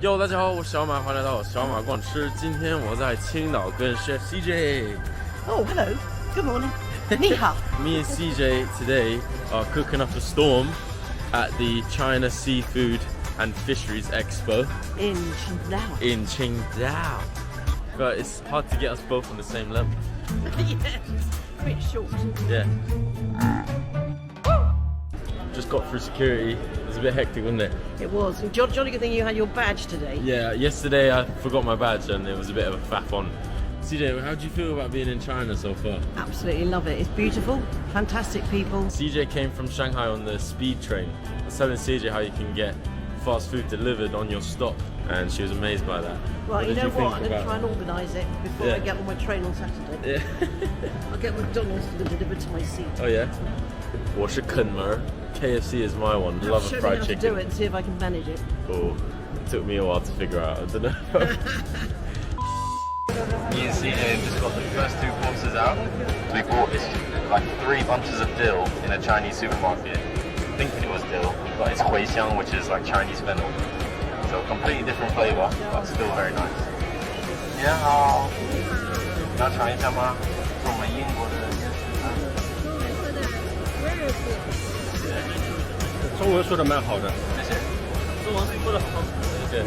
哟，大家好，我是小马，欢迎来到小马逛吃。今天我在青岛跟 Chef CJ. Oh, hello. Good morning. Ni hao. Me and CJ today are cooking up a storm at the China Seafood and Fisheries Expo In Qingdao. in Qingdao. But it's hard to get us both on the same level. Yes. A bit short. Yeah. Just got through security. It was a bit hectic, wasn't it? It was. Jolly good thing you had your badge today. Yeah, yesterday I forgot my badge and it was a bit of a faff on. CJ, how do you feel about being in China so far? Absolutely love it. It's beautiful. Fantastic people. CJ came from Shanghai on the speed train. I was telling CJ how you can get fast food delivered on your stop, and she was amazed by that. Right, you know did you what? I'm think going to try about and organise it before I get on my train on Saturday. Yeah. I'll get McDonald's to deliver to my seat. Oh yeah? 我是肯门 KFC is my one. Love a Show me fried how to chicken. do it and see if I can manage it. Oh, it took me a while to figure out. I don't know. Me and CJ just got the first two courses out. We bought this like 3 bunches of dill in a Chinese supermarket, thinking it was dill, but it's huixiang, which is like Chinese fennel. So completely different flavor, but still very nice. 你好，你要尝一下吗？是我们英国的面食。中文说的蛮好的，谢谢。中文说得好，谢谢。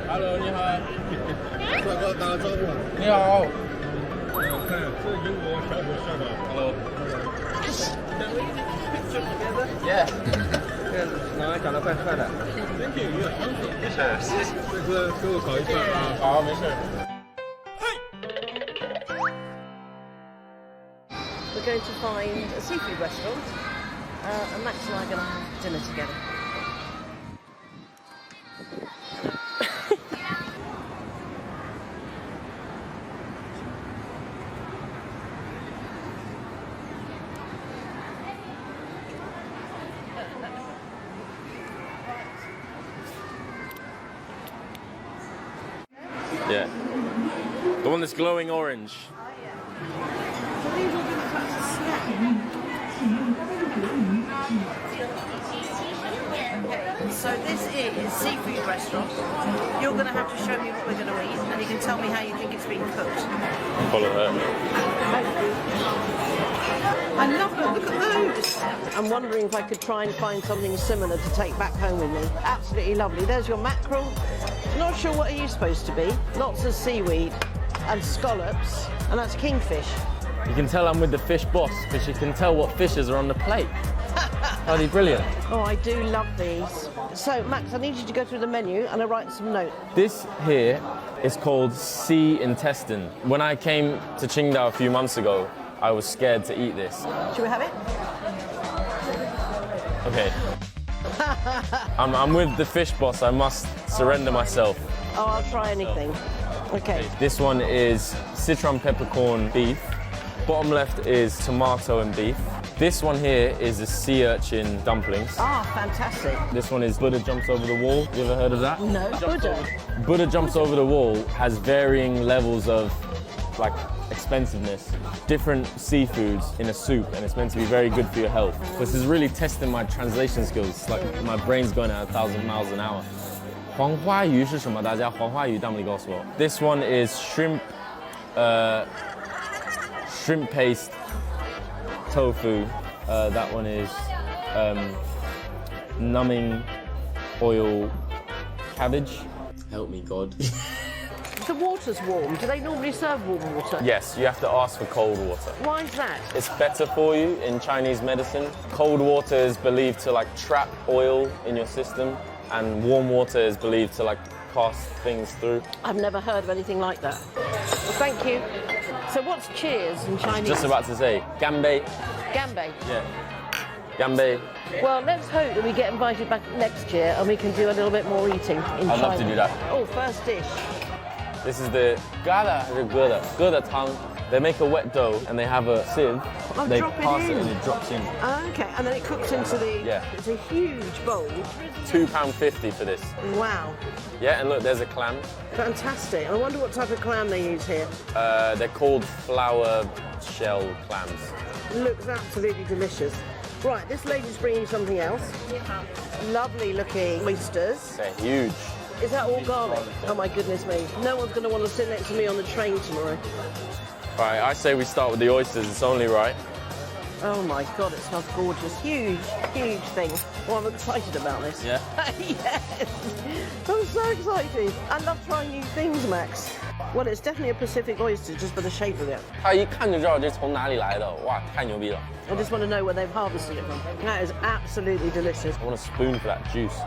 Hello， 你好。帅哥打个招呼。你好。看，这是英国小伙帅吧 Hello。Yeah。看，哪位长得怪帅的。谢谢。帅哥，给我搞一份啊。好，没事。We're going to find a seafood restaurant, and Max and I are going to have dinner together. Yeah. The one that's glowing orange. So this is seafood restaurant. You're going to have to show me what we're going to eat, and you can tell me how you think it's been cooked. Follow her. I love them. Look at those. I'm wondering if I could try and find something similar to take back home with me. Absolutely lovely. There's your mackerel. Not sure what are you supposed to be. Lots of seaweed and scallops, and that's kingfish. You can tell I'm with the fish boss because you can tell what fishes are on the plate. Bloody brilliant. Oh, I do love these. So, Max, I need you to go through the menu and I write some notes. This here is called sea intestine. When I came to Qingdao a few months ago, I was scared to eat this. Should we have it? Okay. I'm with the fish boss. I must surrender myself. Oh, I'll try anything. Okay. This one is citron peppercorn beef. Bottom left is tomato and beef. This one here is the sea urchin dumplings. Ah, fantastic. This one is Buddha jumps over the wall. You ever heard of that? No, Buddha. Buddha jumps over the wall has varying levels of like expensiveness. Different seafoods in a soup, and it's meant to be very good for your health. This is really testing my translation skills. Like my brain's going at 1,000 miles an hour. 黄花鱼是什么？大家黄花鱼，大拇告诉我。This one is shrimp paste tofu. That one is numbing oil cabbage. Help me, God. The water's warm. Do they normally serve warm water? Yes, you have to ask for cold water. Why is that? It's better for you in Chinese medicine. Cold water is believed to like trap oil in your system, and warm water is believed to like pass things through. I've never heard of anything like that. Well, thank you. So what's cheers in Chinese? Just about to say, ganbei. Ganbei. Yeah. Ganbei. Well, let's hope that we get invited back next year and we can do a little bit more eating in China. I'd love to do that. Oh, first dish. This is the gada tang. They make a wet dough and they have a sieve. Oh, They drop it pass it in. and it drops in. Okay, and then it cooks into the... Yeah. It's a huge bowl. £2.50 for this. Wow. Yeah, and look, there's a clam. Fantastic. I wonder what type of clam they use here. They're called flower shell clams. Looks absolutely delicious. Right, this lady's bringing something else. Lovely looking oysters. They're huge. Is that all garlic? Oh my goodness me. No one's going to want to sit next to me on the train tomorrow. Right, I say we start with the oysters. It's only right. Oh my God, it smells gorgeous. Huge, huge thing. Well, I'm excited about this. Yeah? Yes. I'm so excited. I love trying new things, Max. Well, it's definitely a Pacific oyster just for the shape of it. 它一看就知道这从哪里来的，哇，太牛逼了 I just want to know where they've harvested it from. That is absolutely delicious. I want a spoon for that juice.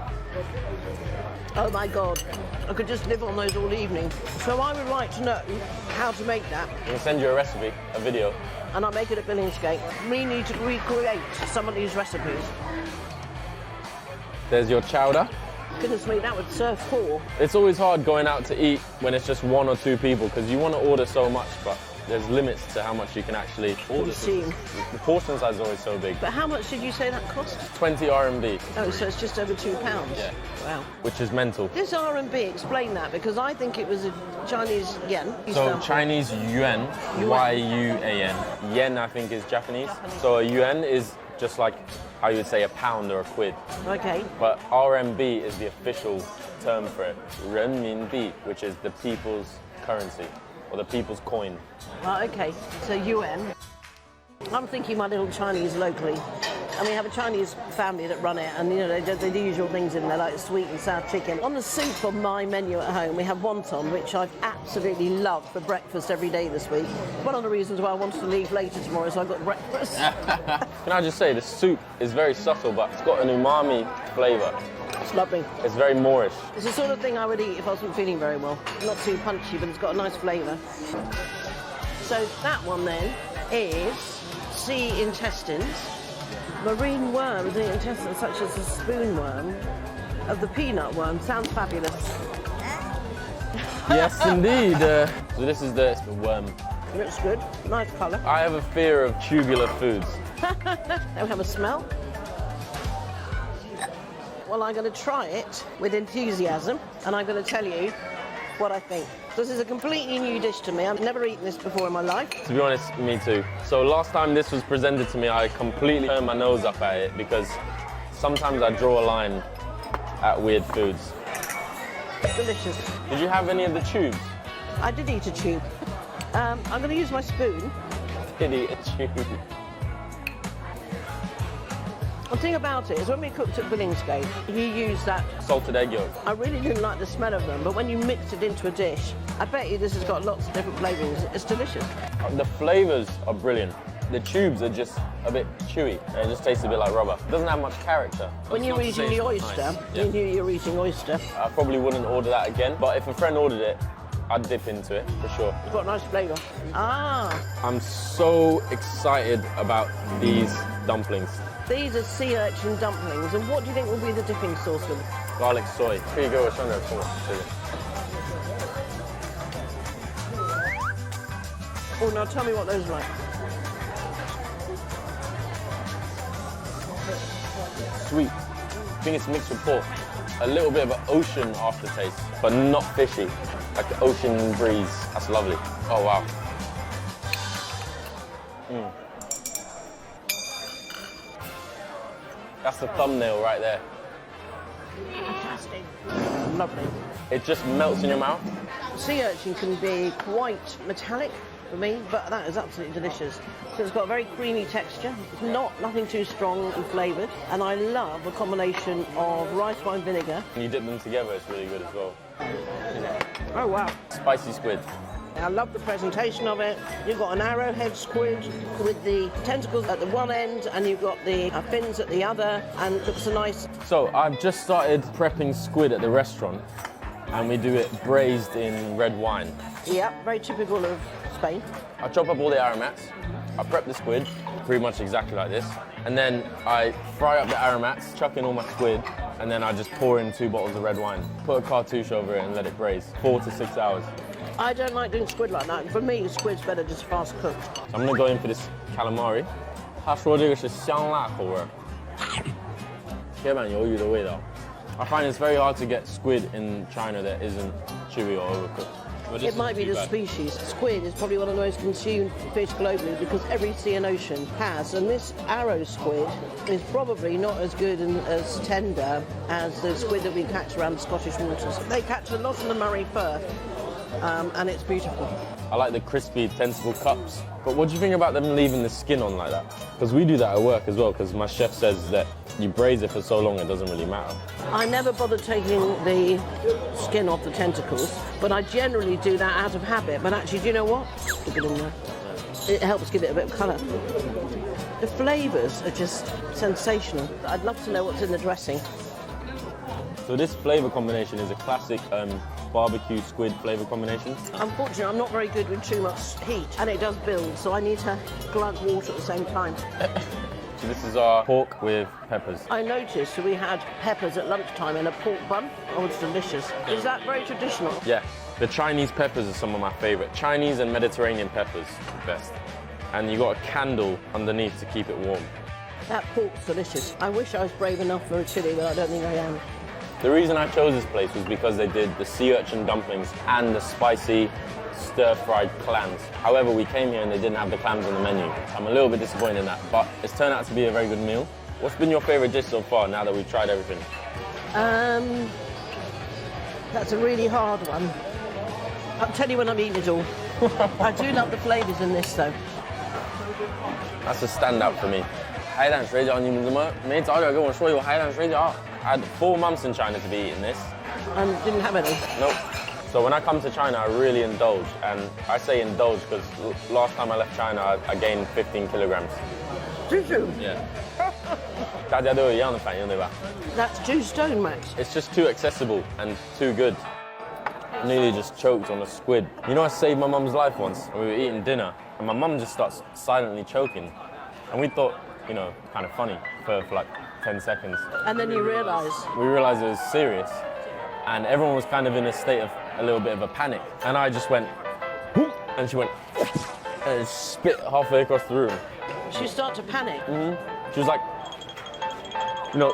Oh my God. I could just live on those all evening. So I would like to know how to make that. I'm gonna send you a recipe, a video. And I'll make it at Billingsgate. We need to recreate some of these recipes. There's your chowder. Goodness me, that would serve 4. It's always hard going out to eat when it's just 1 or 2 people because you want to order so much, but there's limits to how much you can actually order. Consume. The portion size is always so big. But how much did you say that cost? 20 RMB, Oh, so it's just over £2. Yeah. Wow. which is mental. This RMB, explain that, because I think it was a Chinese yen. So Chinese yuan, Y-U-A-N. Yen, I think, is Japanese. So a yuan is just like how you would say a pound or a quid. Okay. But RMB is the official term for it. 人民币, which is the people's currency or the people's coin. Right, okay. So yuan. I'm thinking my little Chinese locally. And we have a Chinese family that run it, and you know they do the usual things in there, like sweet and sour chicken. On the soup on my menu at home, we have wonton, which I've absolutely loved for breakfast every day this week. One of the reasons why I wanted to leave later tomorrow is I got breakfast. Can I just say, the soup is very subtle, but it's got an umami flavour. It's lovely. It's very Moorish. It's the sort of thing I would eat if I wasn't feeling very well. Not too punchy, but it's got a nice flavour. So that one then is sea intestines. Marine worms in intestines such as the spoon worm of the peanut worm. Sounds fabulous. Yes, indeed. So this is the worm. Looks good. Nice colour. I have a fear of tubular foods. Don't have a smell. Well, I'm going to try it with enthusiasm, and I'm going to tell you what I think. This is a completely new dish to me. I've never eaten this before in my life. To be honest, me too. So last time this was presented to me, I completely turned my nose up at it because sometimes I draw a line at weird foods. Delicious. Did you have any of the tubes? I did eat a tube. I'm going to use my spoon. Did eat a tube? The thing about it is when we cooked at Billingsgate, you used that. Salted egg yolk. I really didn't like the smell of them, but when you mix it into a dish, I bet you this has got lots of different flavourings. It's delicious. The flavours are brilliant. The tubes are just a bit chewy. It just tastes a bit like rubber. It doesn't have much character. When you're eating the oyster, you knew you were eating oyster. I probably wouldn't order that again, but if a friend ordered it, I'd dip into it for sure. It's got a nice flavour. Ah, I'm so excited about these dumplings. these are sea urchin dumplings, and what do you think will be the dipping sauce with them? Garlic soy. 可以给我上点葱，谢谢。 Oh, now tell me what those are like. Sweet. I think it's mixed with pork. A little bit of an ocean aftertaste, but not fishy. Like the ocean breeze. That's lovely. Oh, wow. That's the thumbnail right there. Fantastic. Lovely. It just melts in your mouth. Sea urchin can be quite metallic for me, but that is absolutely delicious. So it's got a very creamy texture. It's nothing too strong and flavoured. And I love a combination of rice wine vinegar. When you dip them together, it's really good as well. Oh, wow. Spicy squid. I love the presentation of it. You've got an arrowhead squid with the tentacles at the one end, and you've got the fins at the other, and it looks a nice. So I've just started prepping squid at the restaurant, and we do it braised in red wine. Yeah, very typical of Spain. I chop up all the aromats, I prep the squid, pretty much exactly like this, and then I fry up the aromats, chuck in all my squid, and then I just pour in 2 bottles of red wine, put a cartouche over it and let it braise, 4 to 6 hours. I don't like doing squid like that. For me, squid's better just fast cooked. So I'm gonna go in for this calamari. 他说这个是香辣口味，铁板鱿鱼的味道。I find it's very hard to get squid in China that isn't chewy or overcooked. Well, this It might be isn't the too bad. species. Squid is probably one of the most consumed fish globally because every sea and ocean has. And this arrow squid is probably not as good and as tender as the squid that we catch around the Scottish waters. They catch a lot in the Murray Firth, and it's beautiful. I like the crispy tentacle cups. But what do you think about them leaving the skin on like that? Because we do that at work as well, because my chef says that you braise it for so long it doesn't really matter. I never bother taking the skin off the tentacles, but I generally do that out of habit. But actually, do you know what? Stick it in there. It helps give it a bit of colour. The flavours are just sensational. I'd love to know what's in the dressing. So this flavour combination is a classic barbecue squid flavour combination. Unfortunately, I'm not very good with too much heat, and it does build, so I need to glug water at the same time. So this is our pork with peppers. I noticed we had peppers at lunchtime in a pork bun. Oh, it's delicious. Is that very traditional? Yeah, the Chinese peppers are some of my favourite. Chinese and Mediterranean peppers, best. And you got a candle underneath to keep it warm. That pork's delicious. I wish I was brave enough for a chili, but I don't think I am. The reason I chose this place was because they did the sea urchin dumplings and the spicy stir-fried clams. However, we came here and they didn't have the clams on the menu. I'm a little bit disappointed in that, but it's turned out to be a very good meal. What's been your favourite dish so far now that we've tried everything? That's a really hard one. I'll tell you when I've eaten it all. I do love the flavours in this, though. That's a standout for me. 海胆水饺，你们怎么没早点跟我说有海胆水饺? I had 4 months in China to be eating this. Didn't have any. Nope. So when I come to China, I really indulge. And I say indulge because last time I left China, I gained 15 kilograms. Did you? Yeah. 大家都有一样的反应，对吧? That's 2 stone, Max. It's just too accessible and too good. Nearly just choked on a squid. You know, I saved my mum's life once. We were eating dinner, and my mum just starts silently choking. And we thought, you know, kind of funny for like 10 seconds. And then you realise. We realised it was serious, and everyone was kind of in a state of a little bit of a panic. And I just went, whoop, and she went, and it spit halfway across the room. She start to panic. She was like, you know,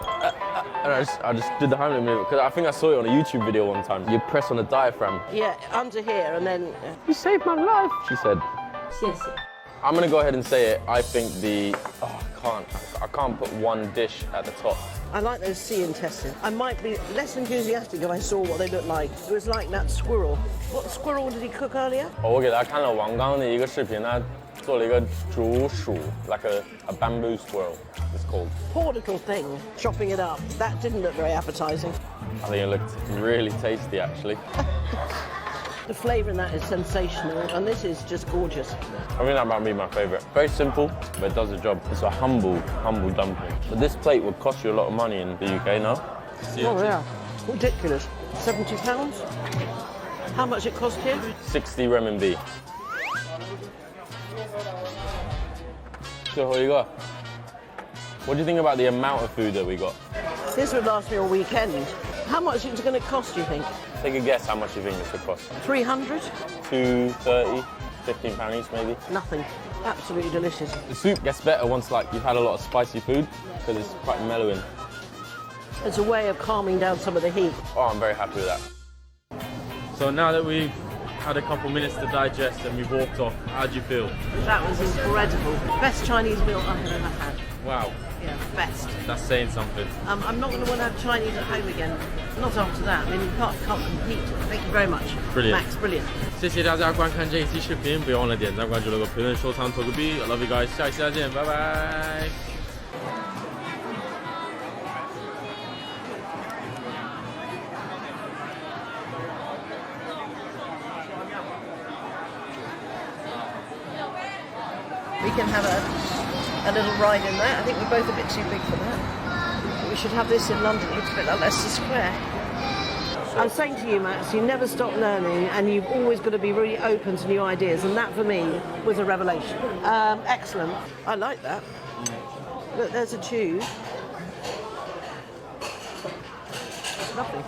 and I just did the Heimlich movement because I think I saw it on a YouTube video one time. You press on the diaphragm. Yeah, under here, and then. You saved my life, she said. 谢谢. I'm gonna go ahead and say it. I think I can't put one dish at the top. I like those sea intestines. I might be less enthusiastic if I saw what they looked like. It was like that squirrel. What squirrel did he cook earlier? 我给大家看了王刚的一个视频，他做了一个竹鼠 like a bamboo squirrel, it's called. Poor little thing, chopping it up. That didn't look very appetizing. I think it looked really tasty, actually. The flavour in that is sensational, and this is just gorgeous. I think that might be my favourite. Very simple, but it does the job. It's a humble dumpling. But this plate would cost you a lot of money in the UK now. Oh yeah, ridiculous. £70? How much it cost here? 60 renminbi. 最后一个. What do you think about the amount of food that we got? This would last me a weekend. How much is it going to cost, do you think? Take a guess how much you think this would cost. 300? 230, £15 each maybe. Nothing. Absolutely delicious. The soup gets better once like you've had a lot of spicy food because it's quite mellowing. It's a way of calming down some of the heat. Oh, I'm very happy with that. So now that we've had a couple minutes to digest and we've walked off, how do you feel? That was incredible. Best Chinese meal I've ever had. Wow, Yeah, best. that's saying something. I'm not going to want to have Chinese at home again. Not after that. I mean, you can't compete. Thank you very much. Brilliant. Max, brilliant. 谢谢大家观看这一期视频，不要忘了点赞、关注、留个评论、收藏、投个币。I love you guys， 下期再见，拜拜。We can have a little ride in there. I think we're both a bit too big for that. We should have this in London. It looks a bit like Leicester Square. I'm saying to you, Max, you never stop learning, and you've always got to be really open to new ideas, and that for me was a revelation. Excellent. I like that. Look, there's a tube. It's lovely.